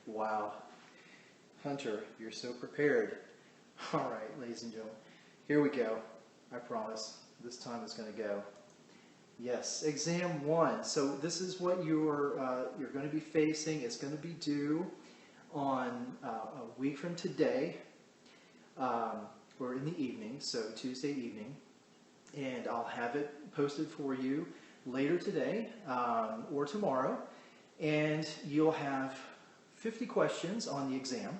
Wow. Hunter, you're so prepared. All right, ladies and gentlemen, here we go. I promise this time is going to go. Yes, exam one. So this is what you're going to be facing. It's going to be due on a week from today, or in the evening, so Tuesday evening, and I'll have it posted for you later today or tomorrow, and you'll have 50 questions on the exam.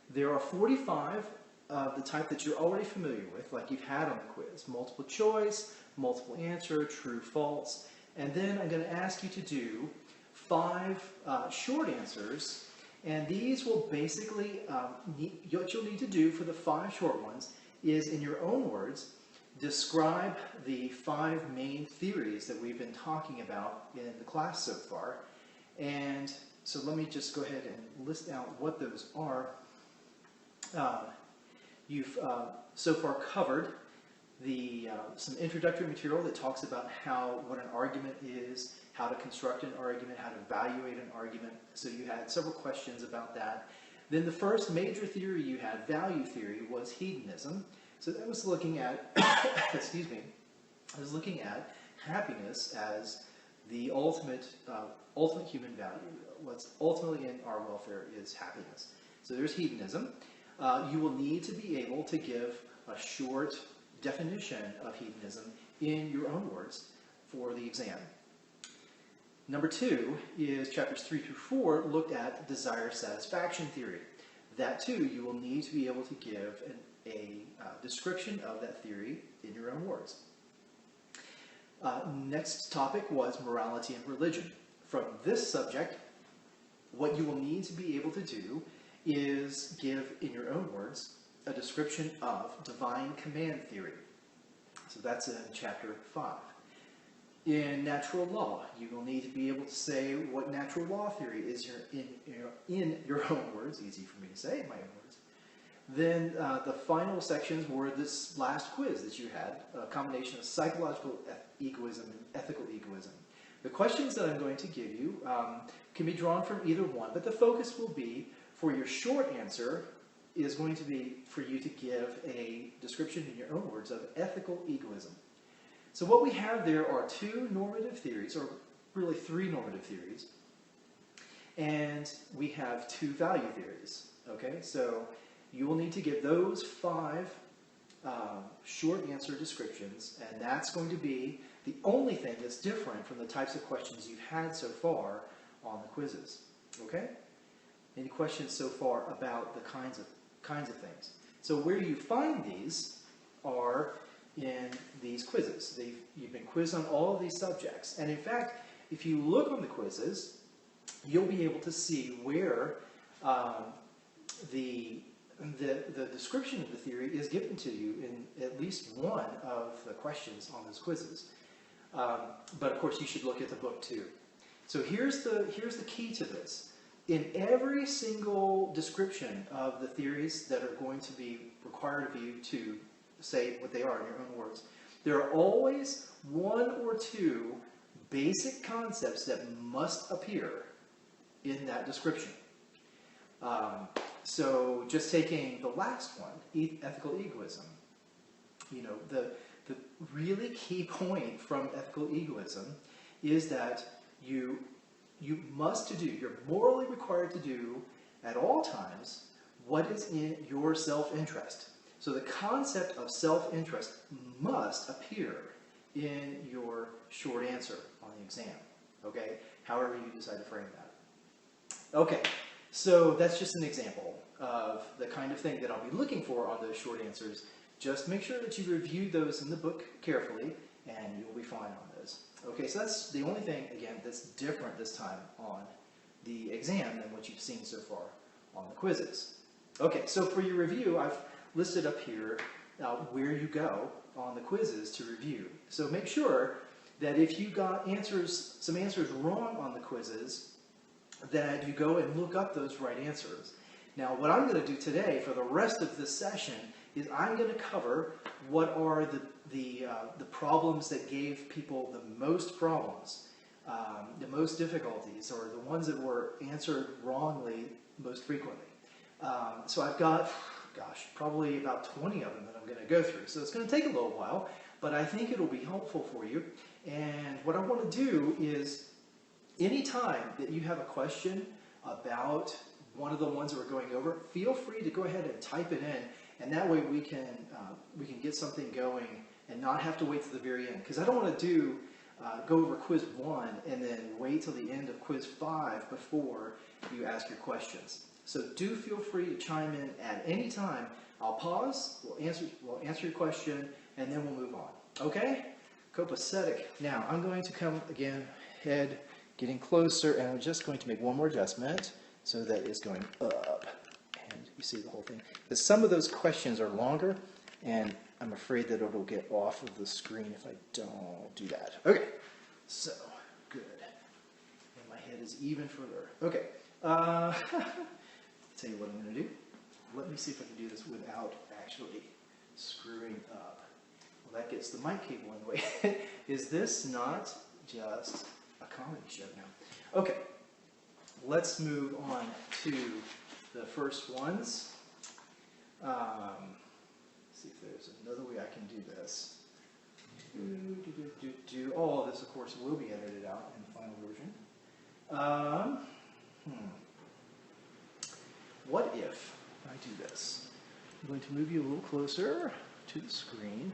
There are 45 of the type that you're already familiar with, like you've had on the quiz. Multiple choice, multiple answer, true, false. And then I'm going to ask you to do 5 short answers. And these will basically, what you'll need to do for the 5 short ones is, in your own words, describe the 5 main theories that we've been talking about in the class so far. And so let me just go ahead and list out what those are. You've so far covered some introductory material that talks about what an argument is, how to construct an argument, how to evaluate an argument. So you had several questions about that. Then the first major theory you had, value theory, was hedonism. So that was looking at, excuse me, I was looking at happiness as the ultimate human value. What's ultimately in our welfare is happiness. So there's hedonism. You will need to be able to give a short definition of hedonism in your own words for the exam. Number 2 is chapters 3 through 4 looked at desire satisfaction theory. That too, you will need to be able to give a description of that theory in your own words. Next topic was morality and religion. From this subject, what you will need to be able to do is give, in your own words, a description of divine command theory. So that's in chapter 5. In natural law, you will need to be able to say what natural law theory is in your own words. Easy for me to say in my own words. Then the final sections were this last quiz that you had, a combination of psychological egoism and ethical egoism. The questions that I'm going to give you can be drawn from either one, but the focus will be, for your short answer, is going to be for you to give a description in your own words of ethical egoism. So what we have there are 2 normative theories, or really 3 normative theories, and we have 2 value theories. Okay, so you will need to give those 5 short answer descriptions, and that's going to be the only thing that's different from the types of questions you've had so far on the quizzes. Okay? Any questions so far about the kinds of things? So where you find these are in these quizzes. You've been quizzed on all of these subjects. And in fact, if you look on the quizzes, you'll be able to see where the description of the theory is given to you in at least one of the questions on those quizzes. But of course, you should look at the book too. So here's the key to this. In every single description of the theories that are going to be required of you to say what they are in your own words, there are always 1 or 2 basic concepts that must appear in that description. So just taking the last one, ethical egoism, you know, the really key point from ethical egoism is that you must do, you're morally required to do at all times what is in your self-interest. So the concept of self-interest must appear in your short answer on the exam, okay? However you decide to frame that. Okay, so that's just an example of the kind of thing that I'll be looking for on those short answers. Just make sure that you review those in the book carefully, and you'll be fine on those. Okay, so that's the only thing, again, that's different this time on the exam than what you've seen so far on the quizzes. Okay, so for your review, I've listed up here where you go on the quizzes to review. So make sure that if you got some answers wrong on the quizzes, that you go and look up those right answers. Now, what I'm going to do today for the rest of this session is I'm going to cover what are the problems that gave people the most problems the most difficulties, or the ones that were answered wrongly most frequently. So I've got, gosh, probably about 20 of them that I'm going to go through. So it's going to take a little while, but I think it'll be helpful for you. And what I want to do is, anytime that you have a question about one of the ones that we're going over, feel free to go ahead and type it in, and that way we can get something going and not have to wait to the very end. Because I don't want to go over quiz 1 and then wait till the end of quiz 5 before you ask your questions. So do feel free to chime in at any time. I'll pause, we'll answer your question, and then we'll move on. Okay? Copacetic. Now, I'm going to come again, head getting closer, and I'm just going to make one more adjustment so that it's going up. And you see the whole thing. Because some of those questions are longer, and I'm afraid that it'll get off of the screen if I don't do that. Okay, so, good. And my head is even further. Okay, tell you what I'm going to do. Let me see if I can do this without actually screwing up. Well, that gets the mic cable in the way. Is this not just a comedy show now? Okay, let's move on to the first ones. See if there's another way I can do this. All of this, of course, will be edited out in the final version. What if I do this? I'm going to move you a little closer to the screen,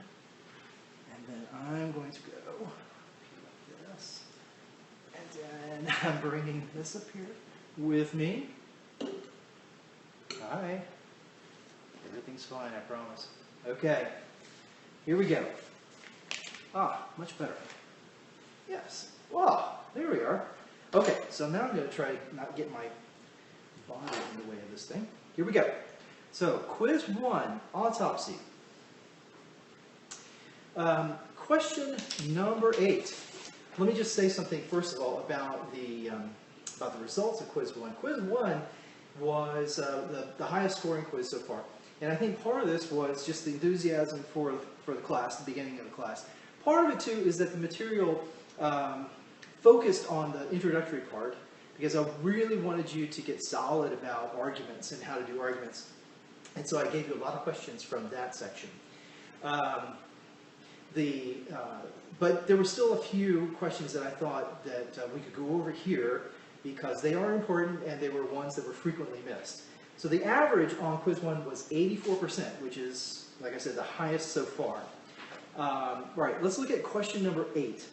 and then I'm going to go like this, and then I'm bringing this up here with me. Hi. Everything's fine, I promise. Okay, here we go. Much better. Yes. Wow, there we are. Okay, so now I'm going to try not get my body in the way of this thing. Here we go. So, quiz 1, autopsy. Question number 8. Let me just say something first of all about the results of quiz 1. Quiz 1 was the highest scoring quiz so far. And I think part of this was just the enthusiasm for the class, the beginning of the class. Part of it, too, is that the material focused on the introductory part, because I really wanted you to get solid about arguments and how to do arguments. And so I gave you a lot of questions from that section. But there were still a few questions that I thought that we could go over here, because they are important and they were ones that were frequently missed. So the average on quiz 1 was 84%, which is, like I said, the highest so far. Right, let's look at question number 8.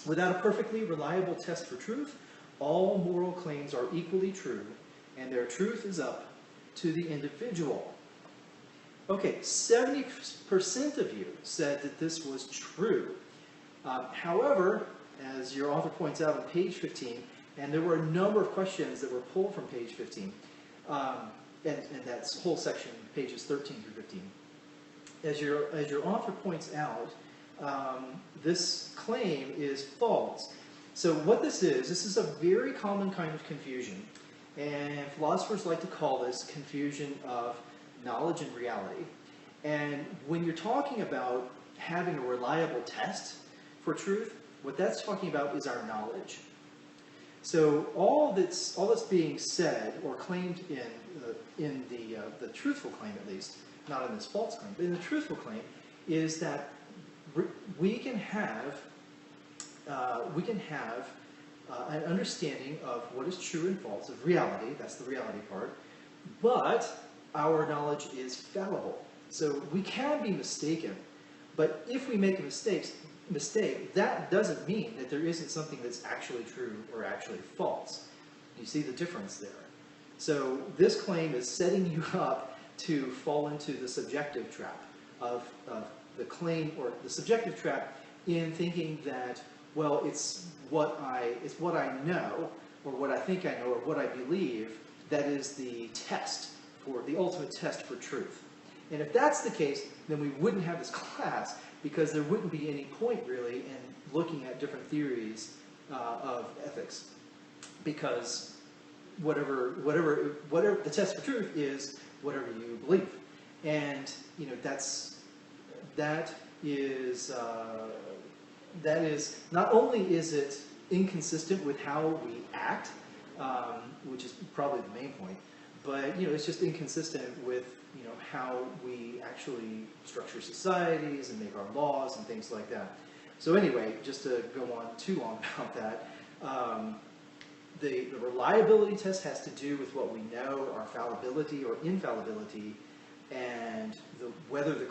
Without a perfectly reliable test for truth, all moral claims are equally true, and their truth is up to the individual. Okay, 70% of you said that this was true. However, as your author points out on page 15, and there were a number of questions that were pulled from page 15, and that's whole section, pages 13 through 15. As your author points out, this claim is false. So what this is a very common kind of confusion, and philosophers like to call this confusion of knowledge and reality. And when you're talking about having a reliable test for truth, what that's talking about is our knowledge. So all that's being said or claimed in the truthful claim, at least, not in this false claim, but in the truthful claim, is that we can have an understanding of what is true and false, of reality, that's the reality part, but our knowledge is fallible. So we can be mistaken, but if we make a mistake, that doesn't mean that there isn't something that's actually true or actually false. You see the difference there. So this claim is setting you up to fall into the subjective trap of the claim, or the subjective trap in thinking that, well, it's what I know, or what I think I know, or what I believe, that is the test, for the ultimate test for truth. And if that's the case, then we wouldn't have this class, because there wouldn't be any point really in looking at different theories of ethics, because whatever the test for truth is whatever you believe, and that is not only is it inconsistent with how we act, which is probably the main point. But it's just inconsistent with how we actually structure societies and make our laws and things like that. So anyway, just to go on too long about that, the reliability test has to do with what we know, our fallibility or infallibility, and whether the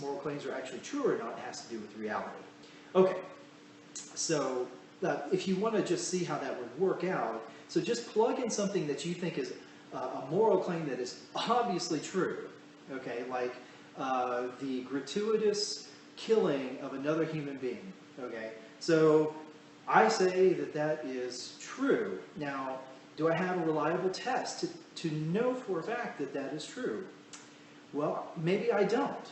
moral claims are actually true or not has to do with reality. Okay, so if you want to just see how that would work out, so just plug in something that you think is a moral claim that is obviously true, okay, like the gratuitous killing of another human being, okay? So I say that is true. Now, do I have a reliable test to know for a fact that is true? Well, maybe I don't.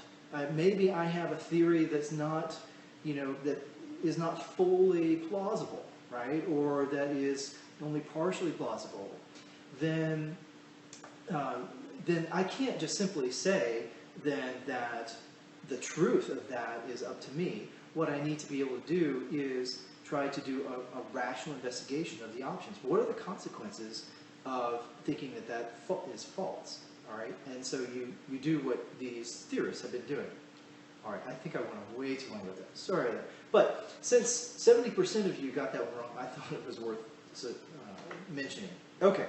Maybe I have a theory that's not, that is not fully plausible, right? Or that is only partially plausible. Then I can't just simply say then that the truth of that is up to me. What I need to be able to do is try to do a rational investigation of the options. What are the consequences of thinking that is false? All right, and so you do what these theorists have been doing. All right, I think I went on way too long with that. Sorry about that. But since 70% of you got that wrong, I thought it was worth mentioning. Okay.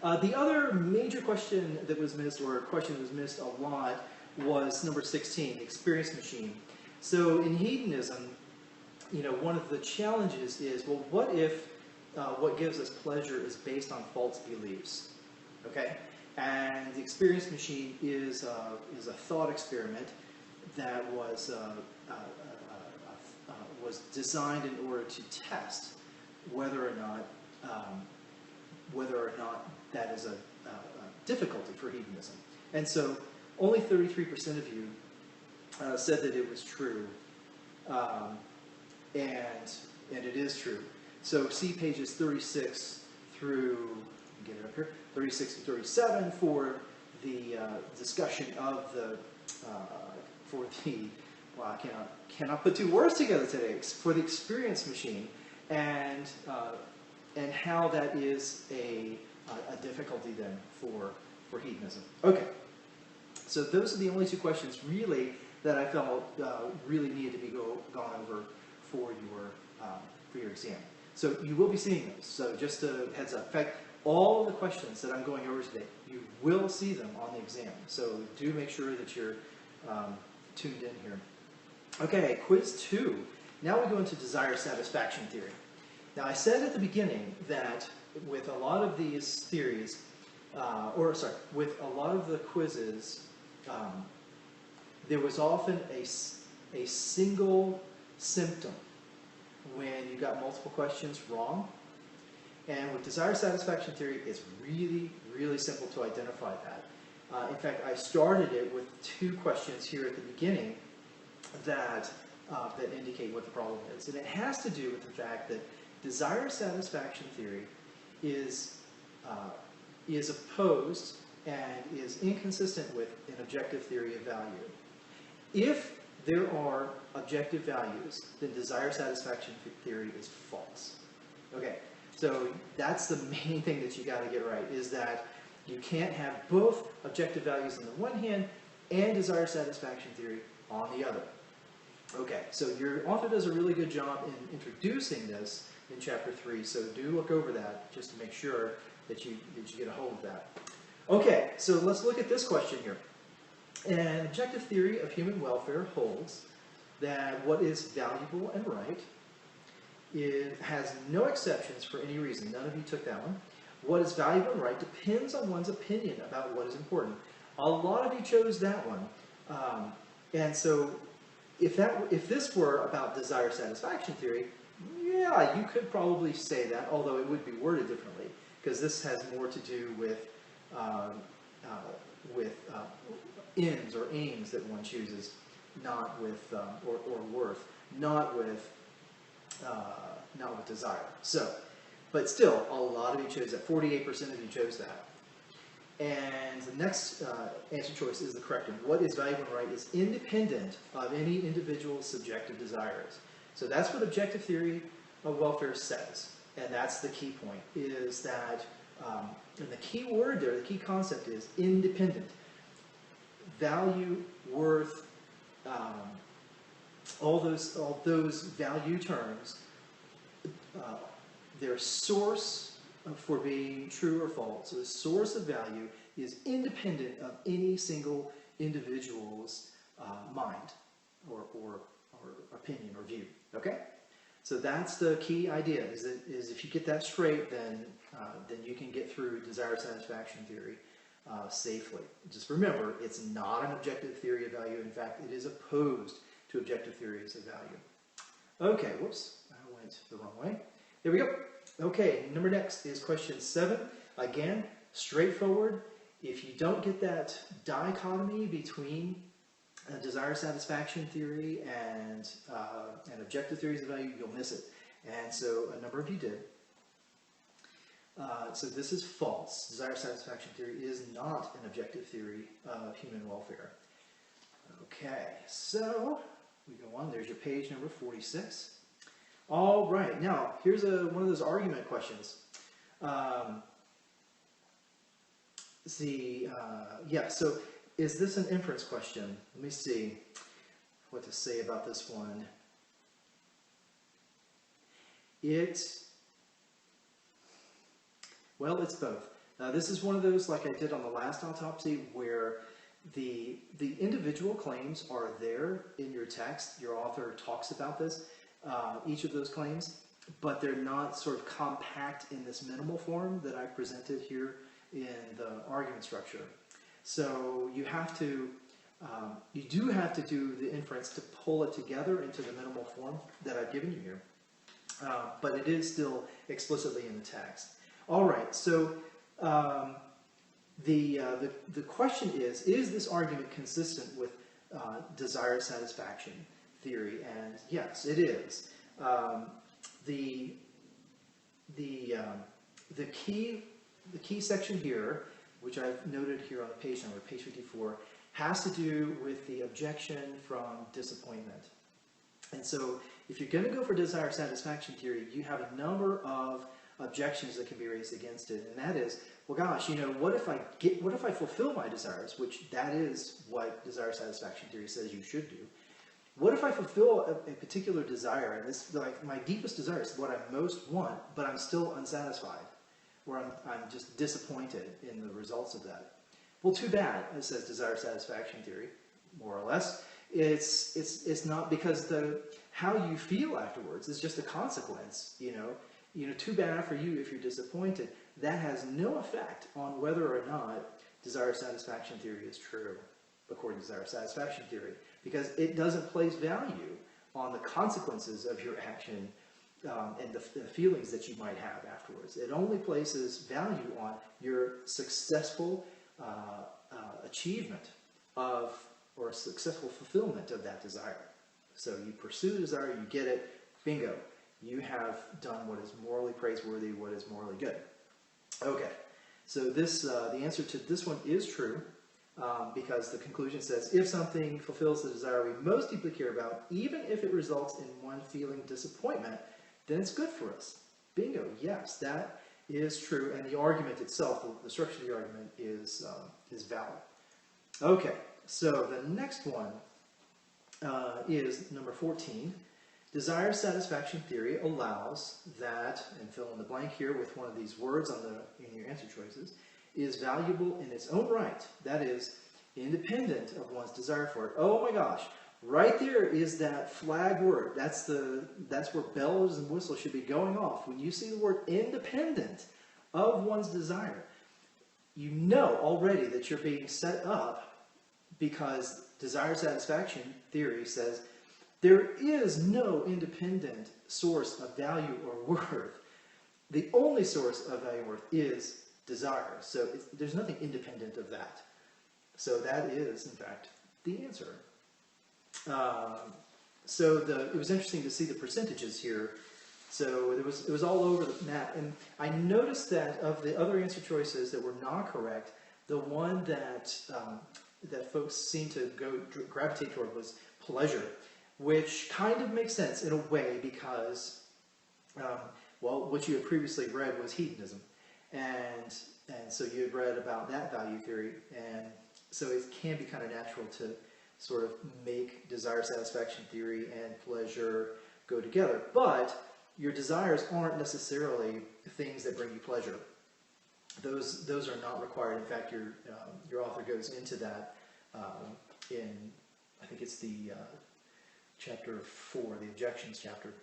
The other major question that was missed, or question that was missed a lot, was number 16, the experience machine. So in hedonism, one of the challenges is, well, what if what gives us pleasure is based on false beliefs? Okay, and the experience machine is a thought experiment that was designed in order to test whether or not that is a difficulty for hedonism. And so only 33% of you said that it was true, and it is true. So see pages 36 through, get it up here, 36 to 37 for the discussion of well, I cannot put two words together today, for the experience machine, and how that is a difficulty then for your hedonism. Okay, so those are the only two questions really that I felt really needed to be gone over for your exam. So you will be seeing those. So just a heads up. In fact, all the questions that I'm going over today, you will see them on the exam. So do make sure that you're tuned in here. Okay, quiz 2. Now we go into desire satisfaction theory. Now I said at the beginning that with a lot of these theories, with a lot of the quizzes, there was often a single symptom when you got multiple questions wrong. And with desire satisfaction theory, it's really, really simple to identify that. In fact, I started it with 2 questions here at the beginning that indicate what the problem is. And it has to do with the fact that desire satisfaction theory is opposed and is inconsistent with an objective theory of value. If there are objective values, then desire satisfaction theory is false. Okay, so that's the main thing that you got to get right, is that you can't have both objective values on the one hand and desire satisfaction theory on the other. Okay, so your author does a really good job in introducing this in chapter 3, so do look over that just to make sure that you get a hold of that. Okay, so let's look at this question here. An objective theory of human welfare holds that what is valuable and right, it has no exceptions for any reason. None of you took that one. What is valuable and right depends on one's opinion about what is important. A lot of you chose that one. And so if this were about desire satisfaction theory, yeah, you could probably say that, although it would be worded differently, because this has more to do with ends or aims that one chooses, not with or worth, not with desire. So, but still, a lot of you chose that. 48% of you chose that. And the next answer choice is the correct one. What is valuable and right is independent of any individual's subjective desires. So that's what objective theory of welfare says, and that's the key point, is that, and the key word there, the key concept is independent. Value, worth, all those value terms, their source for being true or false, so the source of value is independent of any single individual's mind or opinion or view. Okay, so that's the key idea. Is if you get that straight, then you can get through desire satisfaction theory safely. Just remember, it's not an objective theory of value. In fact, it is opposed to objective theories of value. Okay, whoops, I went the wrong way. There we go. Okay, next is question 7. Again, straightforward. If you don't get that dichotomy between desire satisfaction theory and objective theories of value, you'll miss it. And so a number of you did. So this is false. Desire satisfaction theory is not an objective theory of human welfare. Okay, so we go on. There's your page number 46. All right, now here's one of those argument questions. Yeah, so is this an inference question? Let me see what to say about this one. Well, it's both. This is one of those, like I did on the last autopsy, where the individual claims are there in your text. Your author talks about this, each of those claims, but they're not sort of compact in this minimal form that I presented here in the argument structure. So you have to, you do have to do the inference to pull it together into the minimal form that I've given you here, but it is still explicitly in the text. All right, so the question is this argument consistent with desire satisfaction theory? And yes, it is. The key section here, which I've noted here on the page number, page 54, has to do with the objection from disappointment. And so if you're going to go for desire satisfaction theory, you have a number of objections that can be raised against it, and that is, well, gosh, you know, what if I fulfill my desires, which that is what desire satisfaction theory says you should do. What if I fulfill a particular desire, and this, like, my deepest desire is what I most want, but I'm still unsatisfied, or I'm just disappointed in the results of that? Well, too bad, it says desire satisfaction theory, more or less. It's not, because how you feel afterwards is just a consequence, you know, too bad for you if you're disappointed. That has no effect on whether or not desire satisfaction theory is true, according to desire satisfaction theory, because it doesn't place value on the consequences of your action and the feelings that you might have afterwards. It only places value on your successful achievement of, or successful fulfillment of that desire. So you pursue the desire, you get it, bingo. You have done what is morally praiseworthy, what is morally good. Okay, so this the answer to this one is true, because the conclusion says, if something fulfills the desire we most deeply care about, even if it results in one feeling disappointment, then it's good for us. Bingo, yes, that is true, and the argument itself, the structure of the argument is valid. Okay, so the next one is number 14. Desire satisfaction theory allows that, and fill in the blank here with one of these words in your answer choices, is valuable in its own right. That is, independent of one's desire for it. Oh my gosh, right there is that flag word. That's where bells and whistles should be going off. When you see the word independent of one's desire, you know already that you're being set up, because desire satisfaction theory says there is no independent source of value or worth. The only source of value and worth is desire. So there's nothing independent of that. So that is, in fact, the answer. It was interesting to see the percentages here. So it was all over the map. And I noticed that of the other answer choices that were not correct, the one that folks seemed to gravitate toward was pleasure, which kind of makes sense in a way, because Well, what you had previously read was hedonism, and so you had read about that value theory, and so it can be kind of natural to sort of make desire satisfaction theory and pleasure go together. But your desires aren't necessarily things that bring you pleasure. Those are not required. In fact, your author goes into that in, I think it's the chapter 4, the objections chapter.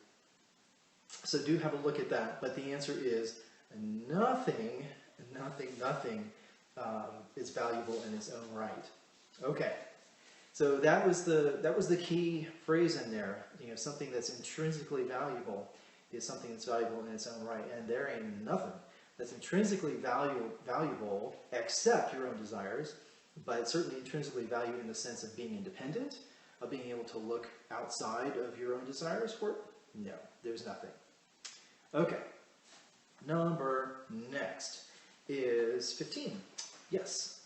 So do have a look at that. But the answer is nothing is valuable in its own right. Okay. So that was the key phrase in there. You know, something that's intrinsically valuable is something that's valuable in its own right, and there ain't nothing that's intrinsically valuable except your own desires, but certainly intrinsically valuable in the sense of being independent, of being able to look outside of your own desires for it. No, there's nothing. Okay. Number next is 15. Yes.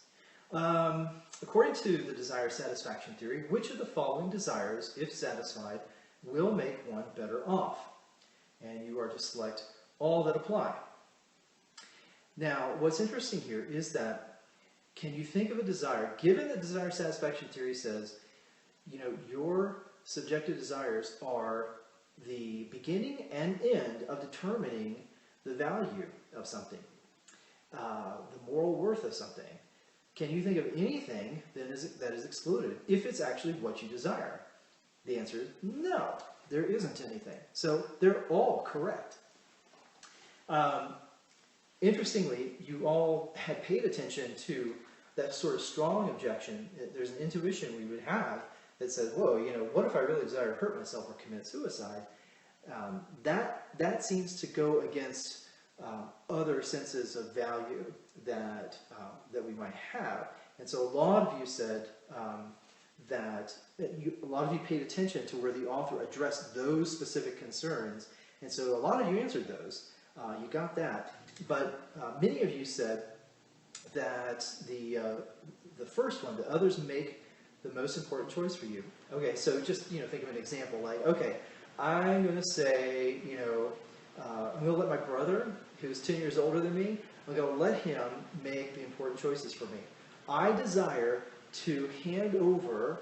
According to the desire satisfaction theory, which of the following desires, if satisfied, will make one better off? And you are to select all that apply. Now, what's interesting here is that, can you think of a desire, given that desire satisfaction theory says, you know, your subjective desires are the beginning and end of determining the value of something, the moral worth of something. Can you think of anything that is excluded if it's actually what you desire? The answer is no, there isn't anything. So they're all correct. Interestingly, you all had paid attention to that sort of strong objection. There's an intuition we would have that says, whoa, you know, what if I really desire to hurt myself or commit suicide? That seems to go against other senses of value that we might have. And so a lot of you said a lot of you paid attention to where the author addressed those specific concerns. And so a lot of you answered those. You got that. But many of you said that the first one, the others make the most important choice for you. Okay, so just, you know, think of an example like, okay, I'm going to say, you know, I'm going to let my brother, who's 10 years older than me, I'm going to let him make the important choices for me. I desire to hand over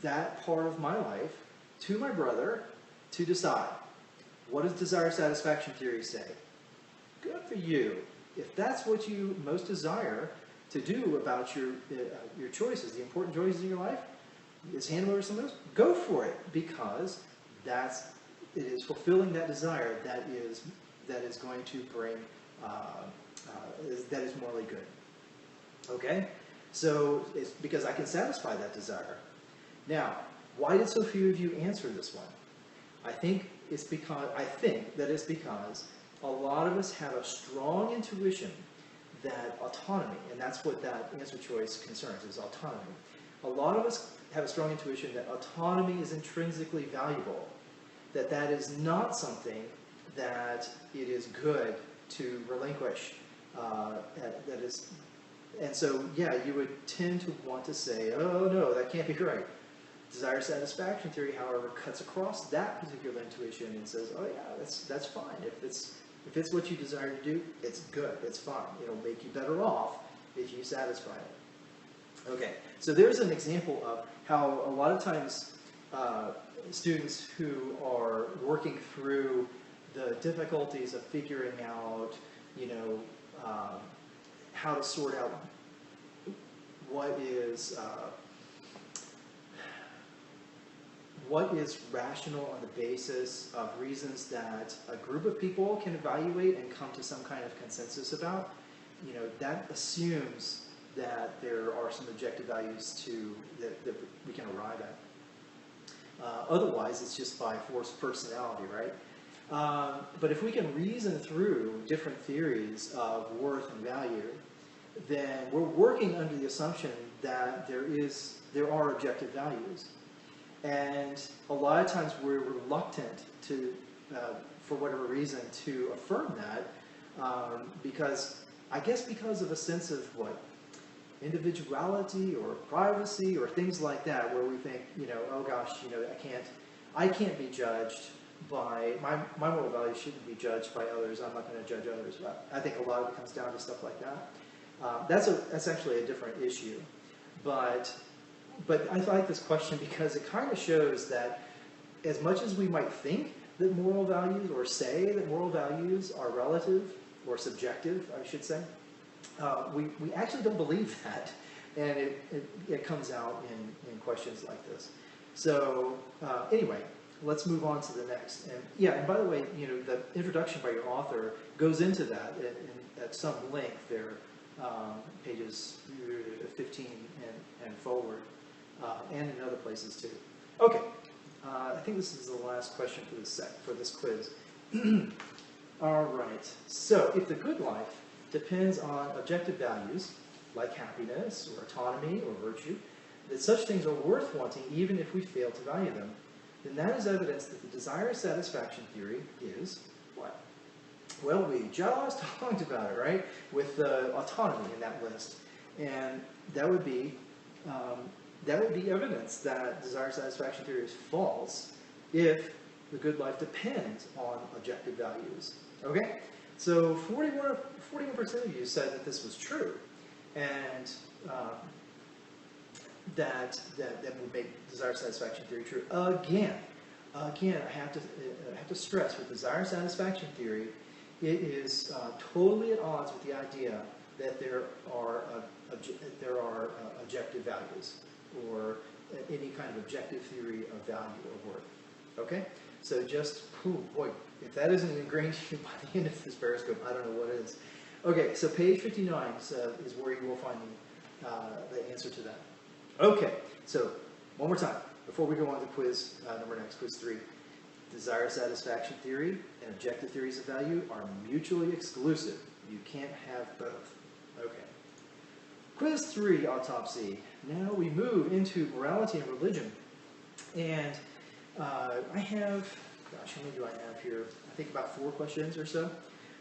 that part of my life to my brother to decide. What does desire satisfaction theory say? Good for you. If that's what you most desire to do about your choices, the important choices in your life, is hand them over to someone else, go for it, because it is fulfilling that desire that is going to bring that is morally good. Okay, so it's because I can satisfy that desire. Now, why did so few of you answer this one? I think that it's because a lot of us have a strong intuition that autonomy, and that's what that answer choice concerns, is autonomy. A lot of us have a strong intuition that autonomy is intrinsically valuable, that is not something that it is good to relinquish. And so, yeah, you would tend to want to say, oh no, that can't be right. Desire satisfaction theory, however, cuts across that particular intuition and says, oh yeah, that's fine. If it's what you desire to do, it's good, it's fine. It'll make you better off if you satisfy it. Okay, so there's an example of how a lot of times students who are working through the difficulties of figuring out, you know, how to sort out what is rational on the basis of reasons that a group of people can evaluate and come to some kind of consensus about, you know, that assumes that there are some objective values that we can arrive at. Otherwise, it's just by force of personality, right? But if we can reason through different theories of worth and value, then we're working under the assumption that there are objective values. And a lot of times we're reluctant to, for whatever reason, to affirm that, because of a sense of individuality or privacy or things like that, where we think, you know, oh gosh, you know, I can't be judged by my moral values shouldn't be judged by others. I'm not going to judge others. I think a lot of it comes down to stuff like that. That's actually a different issue, but I like this question because it kind of shows that as much as we might think that moral values, or say that moral values are relative or subjective, I should say, we actually don't believe that, and it comes out in questions like this. So anyway, let's move on to the next. And yeah, and by the way, the introduction by your author goes into that at some length there, pages 15 and forward, and in other places too. Okay, I think this is the last question for this quiz. All right. So, if the good life depends on objective values like happiness or autonomy or virtue, that such things are worth wanting even if we fail to value them, then that is evidence that the desire satisfaction theory is what? Well, we just talked about it, right? With autonomy in that list, and that would be evidence that desire satisfaction theory is false if the good life depends on objective values. Okay, so 41% of you said that this was true, and that would make desire satisfaction theory true. Again, I have to stress with desire satisfaction theory, it is totally at odds with the idea that there are objective values or any kind of objective theory of value or worth. Okay, so just boy, if that isn't ingrained in you by the end of this periscope, I don't know what is. Okay, so page 59 is where you will find the answer to that. Okay, so one more time before we go on to quiz quiz 3. Desire satisfaction theory and objective theories of value are mutually exclusive. You can't have both. Okay. Quiz 3, autopsy. Now we move into morality and religion. And I have, gosh, how many do I have here? I think about 4 questions or so.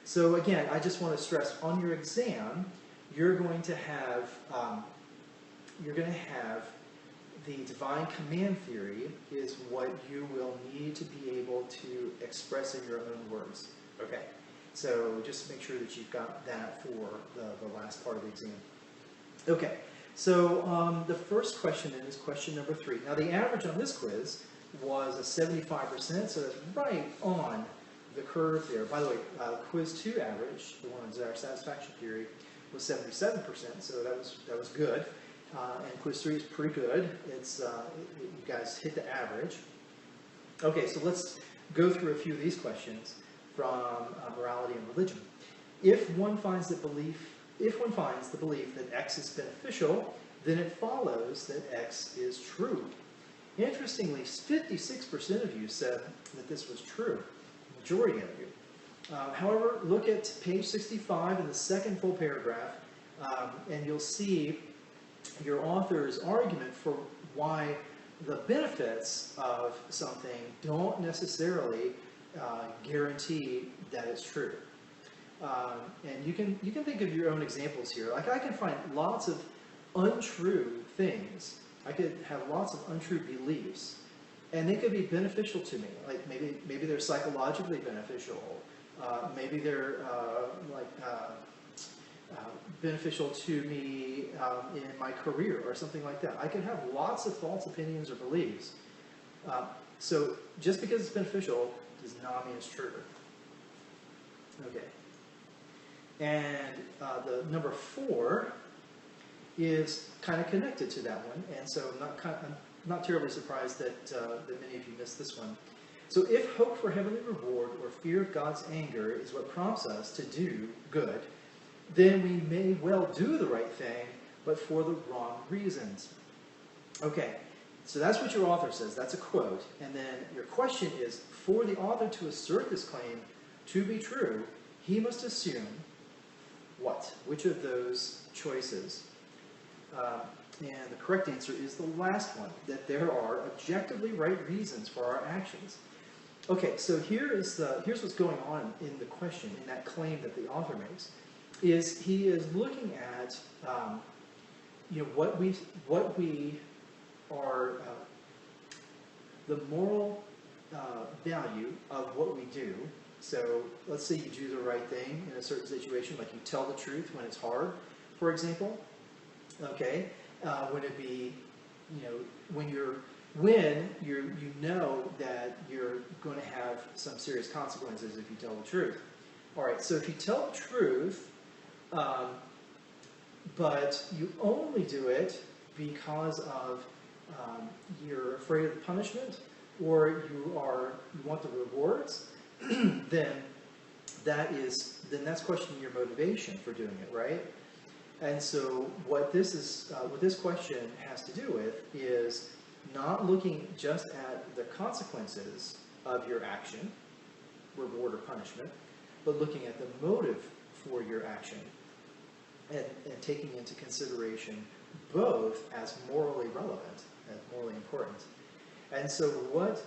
So again, I just want to stress on your exam, you're going to have the divine command theory is what you will need to be able to express in your own words. Okay, so just make sure that you've got that for the last part of the exam. Okay, so the first question then is question number 3. Now the average on this quiz was a 75%, so that's right on the curve there. By the way, quiz 2 average, the one on desire satisfaction theory, was 77%, so that was good. And quiz 3 is pretty good. It's you guys hit the average. Okay, so let's go through a few of these questions from morality and religion. If one finds the belief that X is beneficial, then it follows that X is true. Interestingly, 56% of you said that this was true. Majority of you. However, look at page 65 in the second full paragraph, and you'll see your author's argument for why the benefits of something don't necessarily guarantee that it's true. And you can think of your own examples here. Like I can find lots of untrue things. I could have lots of untrue beliefs, and they could be beneficial to me. Like maybe they're psychologically beneficial. Maybe they're beneficial to me in my career or something like that. I can have lots of false opinions or beliefs. So just because it's beneficial does not mean it's true. Okay. And the number 4 is kind of connected to that one, and so I'm not terribly surprised that many of you missed this one. So if hope for heavenly reward or fear of God's anger is what prompts us to do good, then we may well do the right thing, but for the wrong reasons. Okay, so that's what your author says. That's a quote. And then your question is, for the author to assert this claim to be true, he must assume what? Which of those choices? And the correct answer is the last one, that there are objectively right reasons for our actions. Okay, so here's what's going on in the question, in that claim that the author makes, is he is looking at what we are, the moral value of what we do. So let's say you do the right thing in a certain situation, like you tell the truth when it's hard, for example. Okay, would it be, when you know that you're going to have some serious consequences if you tell the truth. All right, so if you tell the truth, but you only do it because of you're afraid of the punishment, or you want the rewards, then that's questioning your motivation for doing it, right? And so what this question has to do with is not looking just at the consequences of your action, reward or punishment, but looking at the motive for your action and taking into consideration both as morally relevant and morally important. And so what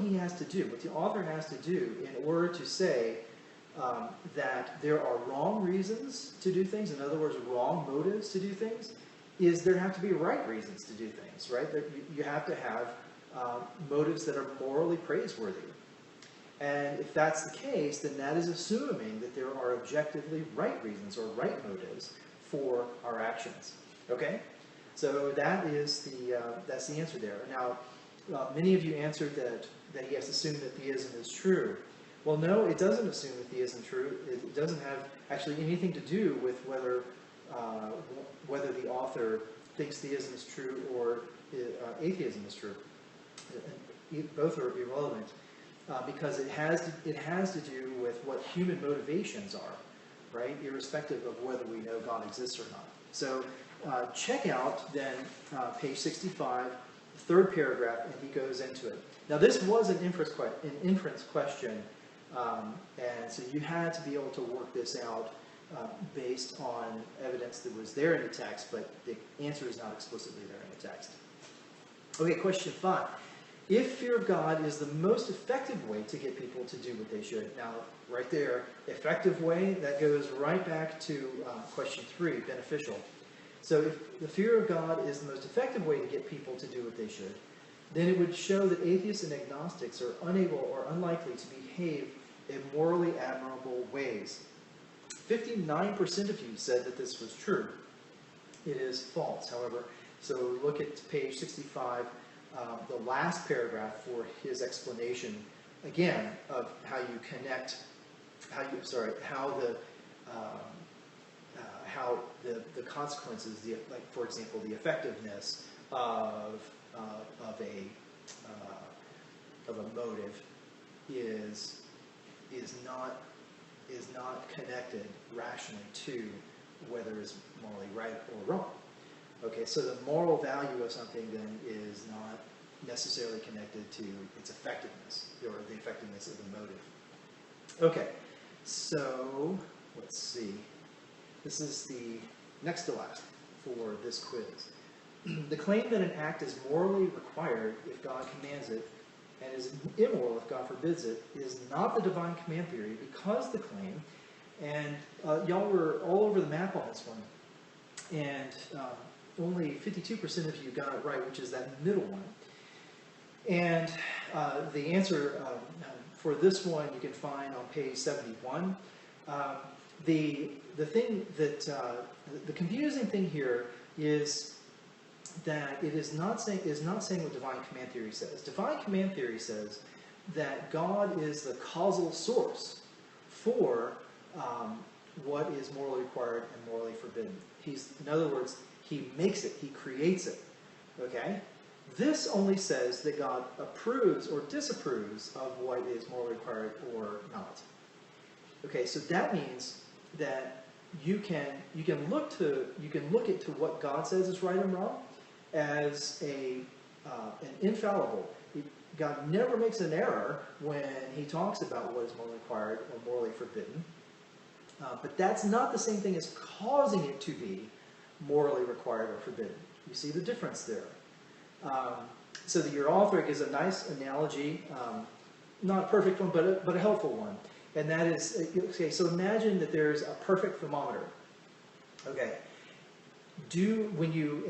he has to do, what the author has to do in order to say that there are wrong reasons to do things, in other words, wrong motives to do things, is there have to be right reasons to do things, right? You have to have motives that are morally praiseworthy. And if that's the case, then that is assuming that there are objectively right reasons or right motives for our actions. Okay? So that's the answer there. Now, many of you answered that he has to assume that theism is true. Well, no, it doesn't assume that theism is true. It doesn't have actually anything to do with whether the author thinks theism is true or atheism is true. Both are irrelevant because it has to do with what human motivations are, right? Irrespective of whether we know God exists or not. So check out then page 65, third paragraph, and he goes into it. Now this was an inference question, and so you had to be able to work this out based on evidence that was there in the text, but the answer is not explicitly there in the text. Okay, question 5. If fear of God is the most effective way to get people to do what they should. Now, right there, effective way, that goes right back to question 3, beneficial. So if the fear of God is the most effective way to get people to do what they should, then it would show that atheists and agnostics are unable or unlikely to behave in morally admirable ways. 59% of you said that this was true. It is false, however. So look at page 65, the last paragraph for his explanation, again, of how you connect, how the consequences, like for example, the effectiveness of a motive is not connected rationally to whether it's morally right or wrong. Okay, so the moral value of something then is not necessarily connected to its effectiveness or the effectiveness of the motive. Okay, so let's see. This is the next to last for this quiz. The claim that an act is morally required if God commands it and is immoral if God forbids it is not the divine command theory, because the claim, and y'all were all over the map on this one, and only 52% of you got it right, which is that middle one. And the answer for this one you can find on page 71. The thing that the confusing thing here is that it is not saying what divine command theory says. Divine command theory says that God is the causal source for what is morally required and morally forbidden. In other words, he makes it, he creates it. Okay? This only says that God approves or disapproves of what is morally required or not. Okay, so that means that you can look into what God says is right and wrong as an infallible. God never makes an error when he talks about what is morally required or morally forbidden. But that's not the same thing as causing it to be morally required or forbidden. You see the difference there. So that your author gives a nice analogy, not a perfect one, but a helpful one. And that is, okay, so imagine that there's a perfect thermometer. Okay. When you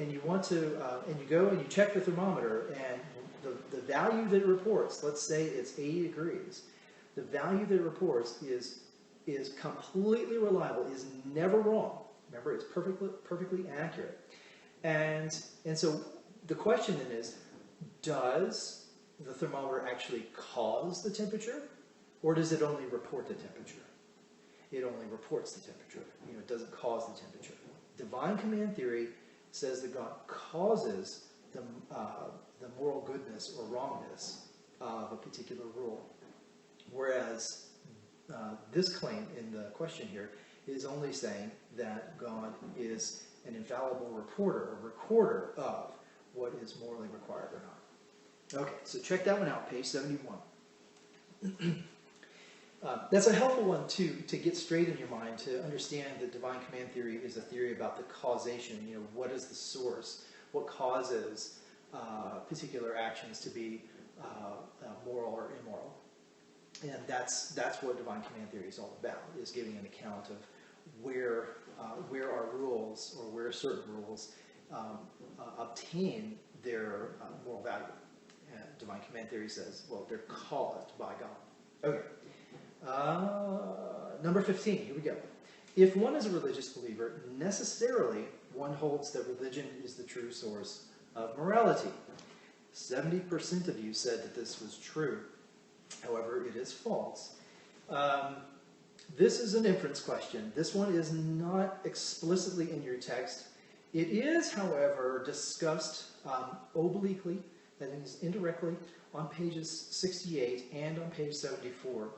go and you check the thermometer, and the value that it reports, let's say it's 80 degrees, the value that it reports is completely reliable, is never wrong. Remember, it's perfectly accurate. And so the question then is, does the thermometer actually cause the temperature, or does it only report the temperature? It only reports the temperature. It doesn't cause the temperature. Divine command theory says that God causes the moral goodness or wrongness of a particular rule, whereas this claim in the question here is only saying that God is an infallible recorder of what is morally required or not. Okay, so check that one out, page 71. That's a helpful one, too, to get straight in your mind, to understand that divine command theory is a theory about the causation. What is the source? What causes particular actions to be moral or immoral? And that's what divine command theory is all about, is giving an account of where our rules, or where certain rules obtain their moral value. And divine command theory says, well, they're caused by God. Okay. Number 15, here we go. If one is a religious believer, necessarily one holds that religion is the true source of morality. 70% of you said that this was true. However, it is false. This is an inference question. This one is not explicitly in your text. It is, however, discussed obliquely, that is indirectly, on pages 68 and on page 74.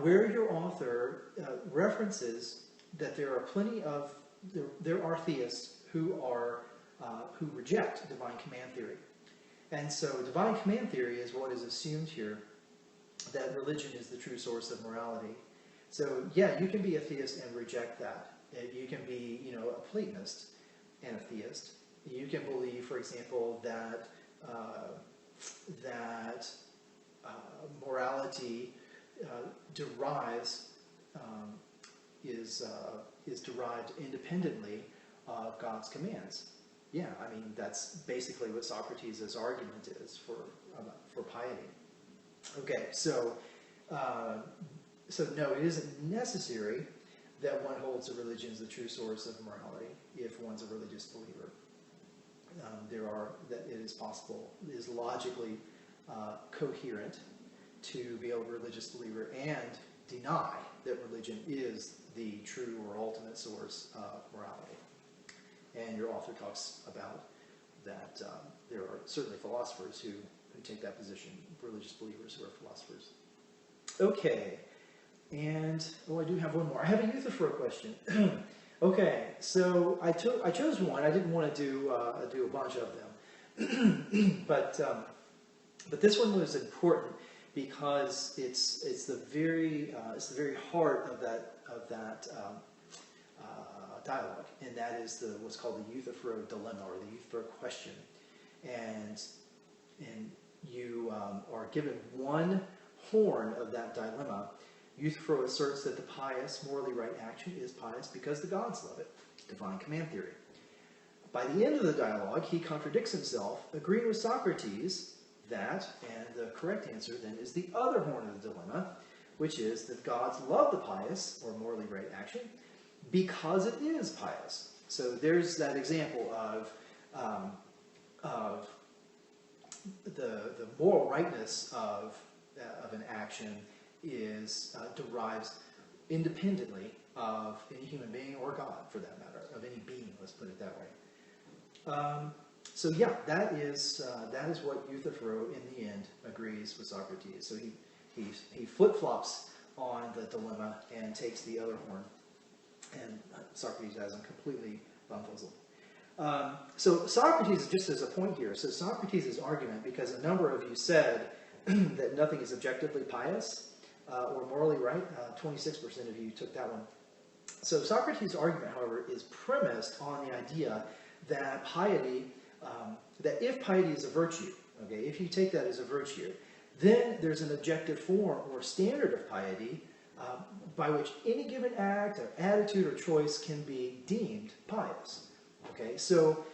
Where your author references that there are theists who reject divine command theory, and so divine command theory is what is assumed here, that religion is the true source of morality. So yeah, you can be a theist and reject that. You can be, a Platonist and a theist. You can believe, for example, that morality is derived independently of God's commands. Yeah, I mean, that's basically what Socrates' argument is for piety. Okay, so no, it isn't necessary that one holds that religion is the true source of morality if one's a religious believer. That it is possible, it is logically coherent to be a religious believer and deny that religion is the true or ultimate source of morality. And your author talks about that there are certainly philosophers who take that position, religious believers who are philosophers. Okay, and I do have one more. I have a Euthyphro question. Okay, so I chose one. I didn't want to do a bunch of them, but this one was important because it's the very heart of that dialogue, and that is what's called the Euthyphro Dilemma, or the Euthyphro question, and you are given one horn of that dilemma. Euthyphro asserts that the pious, morally right action is pious because the gods love it. Divine command theory. By the end of the dialogue, he contradicts himself, agreeing with Socrates that, and the correct answer then is the other horn of the dilemma, which is that gods love the pious, or morally right action, because it is pious. So there's that example of the moral rightness of an action derives independently of any human being or God, for that matter, of any being. Let's put it that way. So yeah, that is what Euthyphro in the end agrees with Socrates. So he flip-flops on the dilemma and takes the other horn, and Socrates has him completely bamboozled. So Socrates, just as a point here, so Socrates' argument, because a number of you said that nothing is objectively pious or morally right, 26% of you took that one. So Socrates' argument, however, is premised on the idea that piety, that if piety is a virtue, okay, if you take that as a virtue, then there's an objective form or standard of piety by which any given act or attitude or choice can be deemed pious. Okay, so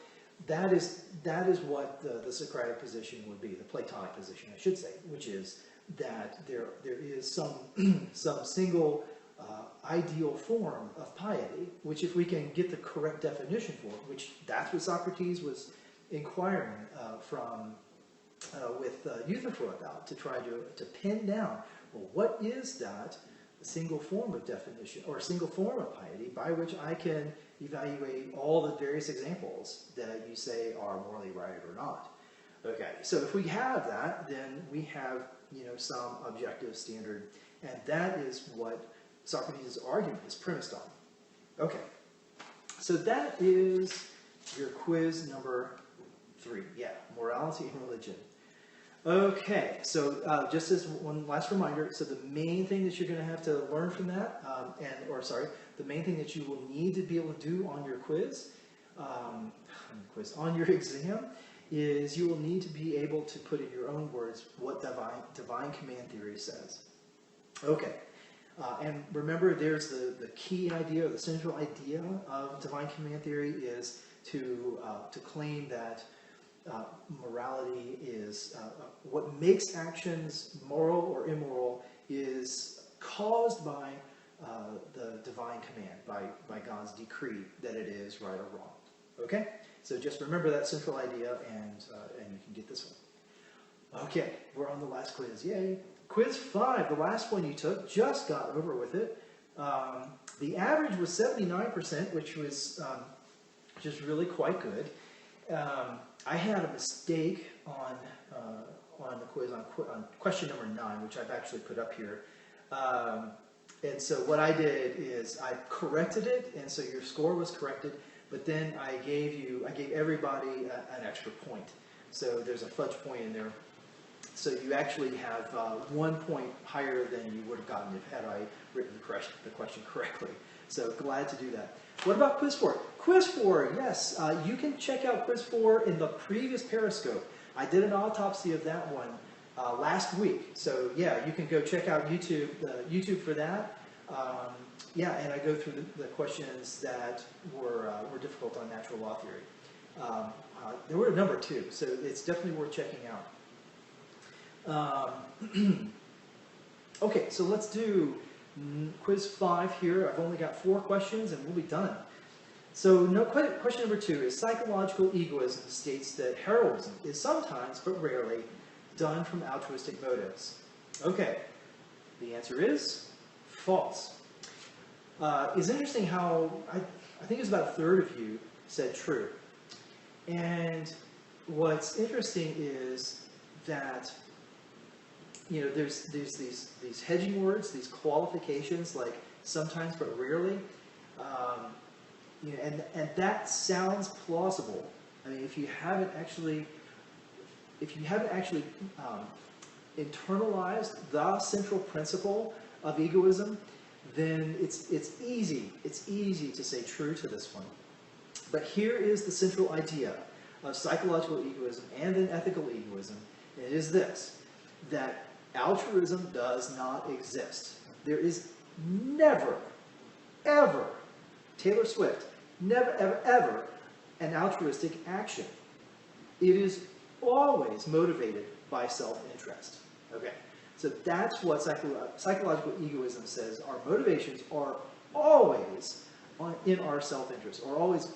that is what the Socratic position would be, the Platonic position, I should say, which is that there is some some single ideal form of piety, which if we can get the correct definition for it, which that's what Socrates was inquiring from with Euthyphro about, to try to pin down, well, what is that single form of definition, or single form of piety, by which I can evaluate all the various examples that you say are morally right or not. Okay, so if we have that, then we have, some objective standard, and that is what Socrates' argument is premised on. Okay, so that is your quiz number 3. Yeah, morality and religion. Okay, so just as one last reminder, so the main thing that you're going to have to learn from that, the main thing that you will need to be able to do on your quiz, on your exam, is you will need to be able to put in your own words what divine command theory says. Okay, and remember, there's the key idea, or the central idea of divine command theory is to claim that morality is what makes actions moral or immoral is caused by the divine command, by God's decree that it is right or wrong. Okay, so just remember that central idea, and you can get this one. Okay, we're on the last quiz. Yay! Quiz 5, the last one you took, just got over with it. The average was 79%, which was just really quite good. I had a mistake on the quiz on question number 9, which I've actually put up here. And so what I did is I corrected it, and so your score was corrected. But then I gave everybody an extra point. So there's a fudge point in there. So you actually have 1 point higher than you would have gotten had I written the question correctly. So glad to do that. What about quiz 4? Quiz 4, yes, you can check out quiz 4 in the previous Periscope. I did an autopsy of that one last week. So yeah, you can go check out YouTube for that. Yeah, and I go through the questions that were difficult on natural law theory. There were a number too, so it's definitely worth checking out. Okay, so let's do quiz 5 here. I've only got 4 questions and we'll be done. So question number 2 is psychological egoism states that heroism is sometimes, but rarely, done from altruistic motives. Okay, the answer is false. It's interesting how, I think it was about a third of you said true. And what's interesting is that, there's these hedging words, these qualifications like sometimes but rarely, and that sounds plausible. I mean, if you haven't actually internalized the central principle of egoism, then it's easy to say true to this one. But here is the central idea of psychological egoism and then ethical egoism. It is this, that altruism does not exist. There is never, ever, Taylor Swift, never, ever, ever an altruistic action. It is always motivated by self-interest. Okay, so that's what psychological egoism says. Our motivations are always in our self-interest, or always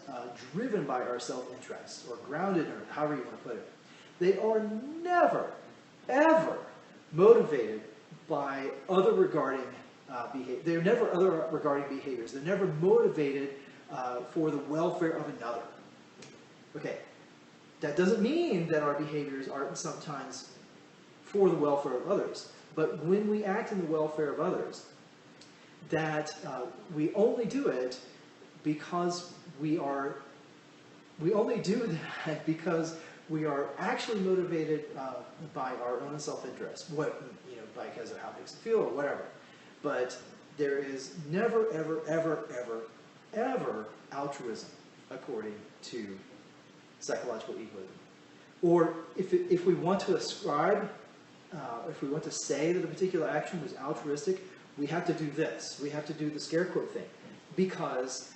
driven by our self-interest, or grounded, or however you want to put it. They are never, ever motivated by other regarding behavior. They're never other regarding behaviors. They're never motivated for the welfare of another. Okay, that doesn't mean that our behaviors aren't sometimes for the welfare of others. But when we act in the welfare of others, that we only do it because we only do that because we are actually motivated by our own self-interest, because of how things feel or whatever. But there is never, ever, ever, ever, ever altruism according to psychological egoism. Or if we want to ascribe, if we want to say that a particular action was altruistic, we have to do this. We have to do the scare quote thing. Because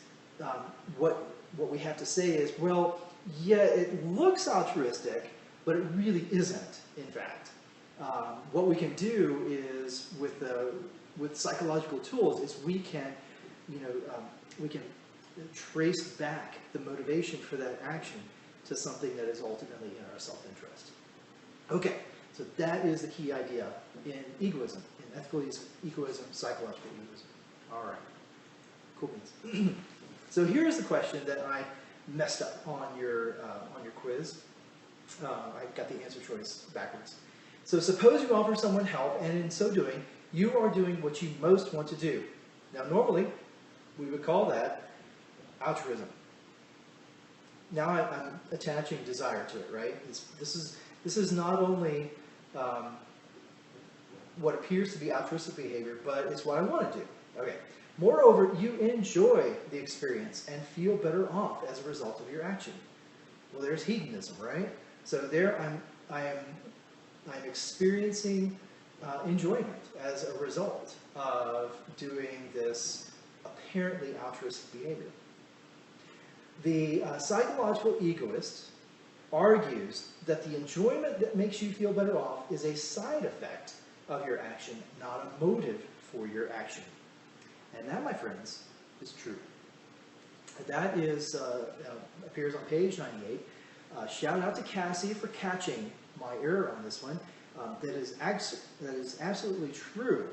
what we have to say is, well, yeah, it looks altruistic, but it really isn't, in fact. What we can do is, with psychological tools, is we can, we can trace back the motivation for that action to something that is ultimately in our self-interest. Okay, so that is the key idea in egoism, in ethical egoism, psychological egoism. All right, cool beans. So here's the question that I messed up on your quiz. I got the answer choice backwards. So suppose you offer someone help, and in so doing, you are doing what you most want to do. Now, normally, we would call that altruism. Now I'm attaching desire to it, right? This is not only what appears to be altruistic behavior, but it's what I want to do. Okay. Moreover, you enjoy the experience and feel better off as a result of your action. Well, there's hedonism, right? So there I am experiencing enjoyment as a result of doing this apparently altruistic behavior. The psychological egoist argues that the enjoyment that makes you feel better off is a side effect of your action, not a motive for your action. And that, my friends, is true. That is appears on page 98. Shout out to Cassie for catching my error on this one. That is absolutely true.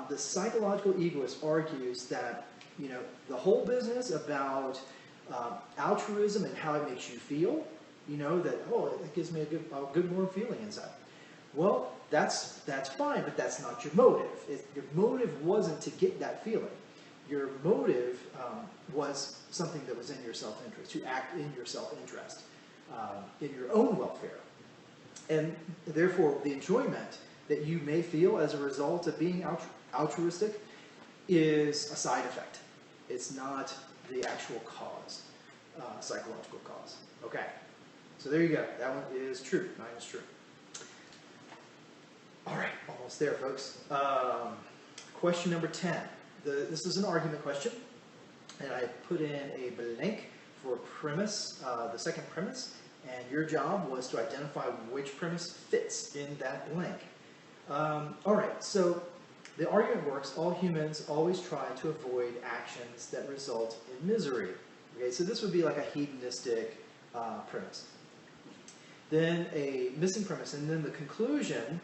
The psychological egoist argues that the whole business about altruism and how it makes you feel, that it gives me a good warm feeling inside. Well, that's fine, but that's not your motive. Your motive wasn't to get that feeling. Your motive was something that was in your self-interest, to act in your self-interest, in your own welfare. And therefore, the enjoyment that you may feel as a result of being altruistic is a side effect. It's not the actual cause, psychological cause. Okay, so there you go. That one is true. 9 is true. All right, almost there, folks. Question number 10. This is an argument question, and I put in a blank for premise, the second premise, and your job was to identify which premise fits in that blank. All right, so the argument works. All humans always try to avoid actions that result in misery. Okay, so this would be like a hedonistic premise. Then a missing premise, and then the conclusion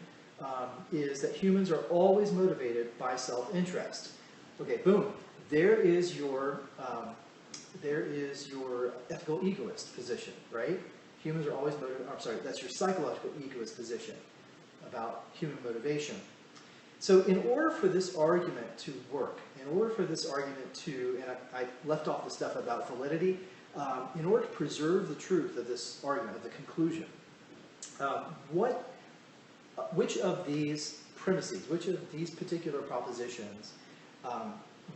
is that humans are always motivated by self-interest. Okay, boom. There is your ethical egoist position, right? Humans are always motivated. I'm sorry, that's your psychological egoist position about human motivation. So in order for this argument to work, in order for this argument to, and I left off the stuff about validity, in order to preserve the truth of this argument, of the conclusion, which of these premises, which of these particular propositions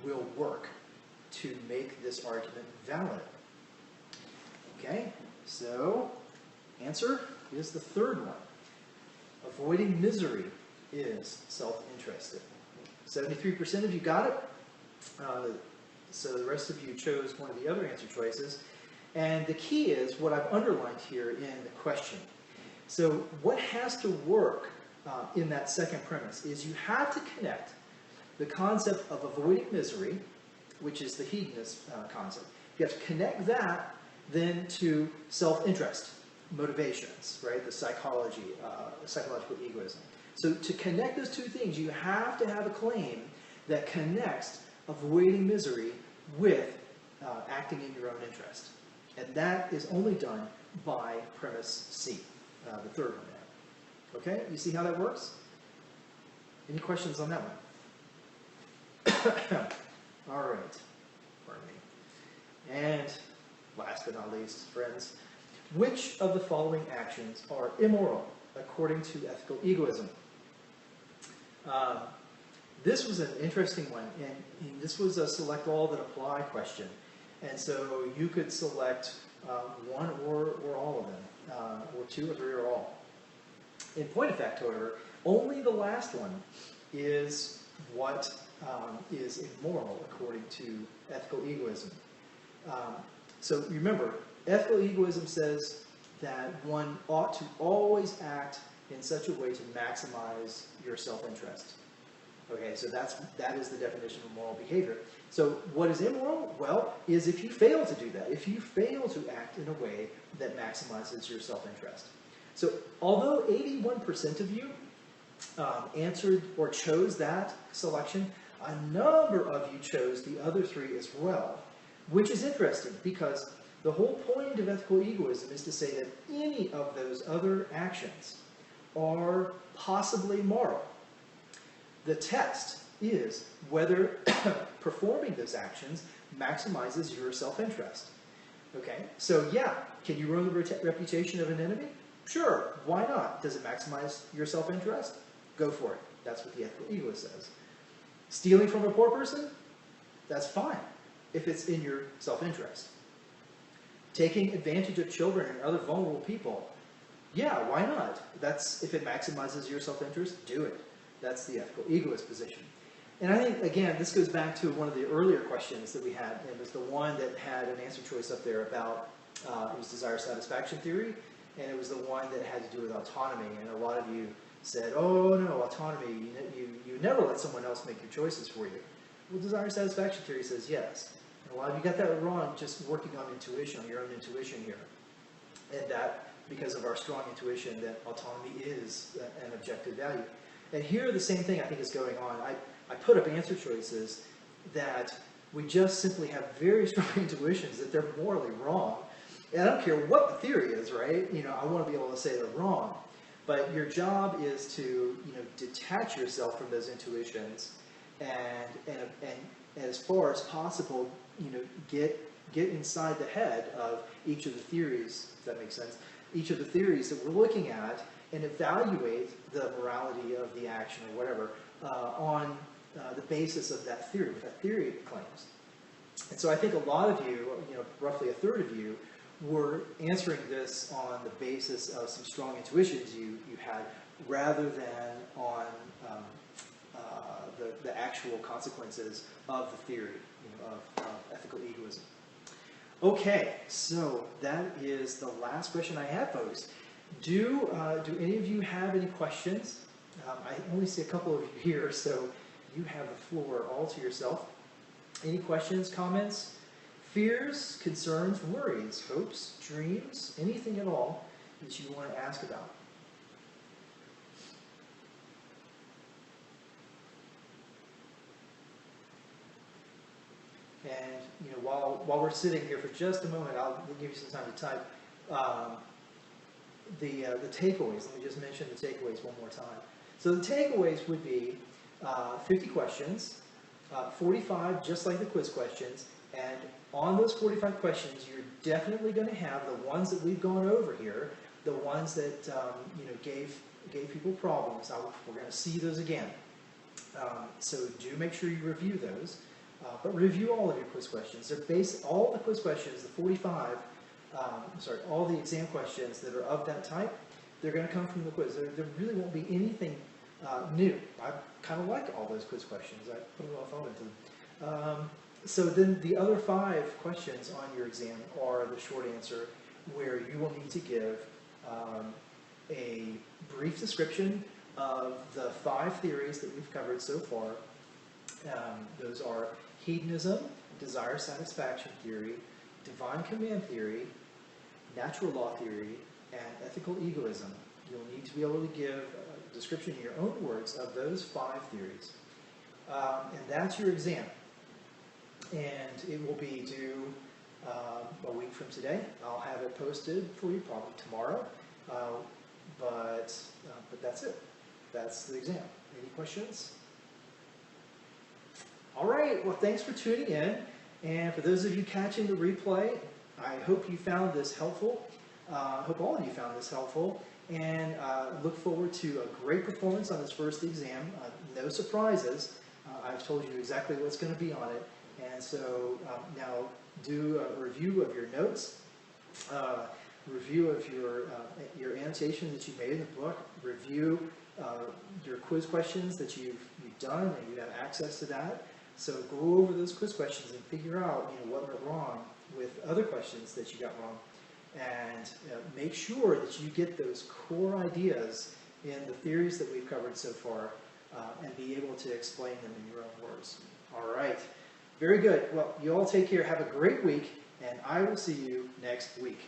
will work to make this argument valid? Okay, so answer is the third one. Avoiding misery is self-interested. 73% of you got it. So the rest of you chose one of the other answer choices. And the key is what I've underlined here in the question. So what has to work in that second premise is you have to connect the concept of avoiding misery, which is the hedonist concept. You have to connect that then to self-interest, motivations, right? The psychological egoism. So to connect those two things, you have to have a claim that connects avoiding misery with acting in your own interest. And that is only done by premise C, the third one there. Okay, you see how that works? Any questions on that one? All right, pardon me. And last but not least, friends, which of the following actions are immoral according to ethical egoism? This was an interesting one, and this was a select all that apply question. And so you could select one or all of them, or two or three or all. In point of fact, however, only the last one is what is immoral according to ethical egoism. So remember, Ethical egoism says that one ought to always act in such a way to maximize your self-interest. Okay, so that is the definition of moral behavior. So what is immoral? Well, is if you fail to do that, if you fail to act in a way that maximizes your self-interest. So although 81% of you answered or chose that selection, a number of you chose the other three as well, which is interesting because the whole point of ethical egoism is to say that any of those other actions are possibly moral. The test is whether performing those actions maximizes your self-interest. Okay, so yeah, can you ruin the reputation of an enemy? Sure, why not? Does it maximize your self-interest? Go for it. That's what the ethical egoist says. Stealing from a poor person? That's fine, if it's in your self-interest. Taking advantage of children and other vulnerable people? Yeah, why not? That's, if it maximizes your self-interest, do it. That's the ethical egoist position. And I think, again, this goes back to one of the earlier questions that we had. It was the one that had an answer choice up there about, it was desire satisfaction theory, and it was the one that had to do with autonomy. And a lot of you said, oh no, autonomy, you never let someone else make your choices for you. Well, desire satisfaction theory says yes. And a lot of you got that wrong just working on intuition, on your own intuition here. And that, because of our strong intuition, that autonomy is an objective value. And here the same thing I think is going on. I put up answer choices that we just simply have very strong intuitions that they're morally wrong. And I don't care what the theory is, right? I want to be able to say they're wrong. But your job is to, detach yourself from those intuitions and as far as possible, get inside the head of each of the theories, if that makes sense, each of the theories that we're looking at and evaluate the morality of the action or whatever on the basis of that theory, what that theory claims. And so I think a lot of you, roughly a third of you, were answering this on the basis of some strong intuitions you had, rather than on the actual consequences of the theory of ethical egoism. Okay, so that is the last question I have, folks. Do any of you have any questions? I only see a couple of you here, so you have the floor all to yourself. Any questions, comments? Fears, concerns, worries, hopes, dreams, anything at all that you want to ask about. And while we're sitting here for just a moment, I'll give you some time to type the takeaways. Let me just mention the takeaways one more time. So the takeaways would be 50 questions, 45 just like the quiz questions, and on those 45 questions, you're definitely going to have the ones that we've gone over here, the ones that gave people problems. We're going to see those again. So do make sure you review those, but review all of your quiz questions. They're all the quiz questions, the 45. All the exam questions that are of that type, they're going to come from the quiz. There really won't be anything new. I kind of like all those quiz questions. I put a lot of thought into them. So then the other 5 questions on your exam are the short answer, where you will need to give a brief description of the 5 theories that we've covered so far. Those are hedonism, desire satisfaction theory, divine command theory, natural law theory, and ethical egoism. You'll need to be able to give a description in your own words of those 5 theories. And that's your exam. And it will be due a week from today. I'll have it posted for you probably tomorrow. But that's it. That's the exam. Any questions? All right. Well, thanks for tuning in. And for those of you catching the replay, I hope you found this helpful. I hope all of you found this helpful. And look forward to a great performance on this first exam. No surprises. I've told you exactly what's going to be on it. And so now do a review of your notes, review of your annotations that you made in the book, review your quiz questions that you've done, and you have access to that. So go over those quiz questions and figure out what went wrong with other questions that you got wrong. and make sure that you get those core ideas in the theories that we've covered so far, and be able to explain them in your own words. All right. Very good. Well, you all take care. Have a great week, and I will see you next week.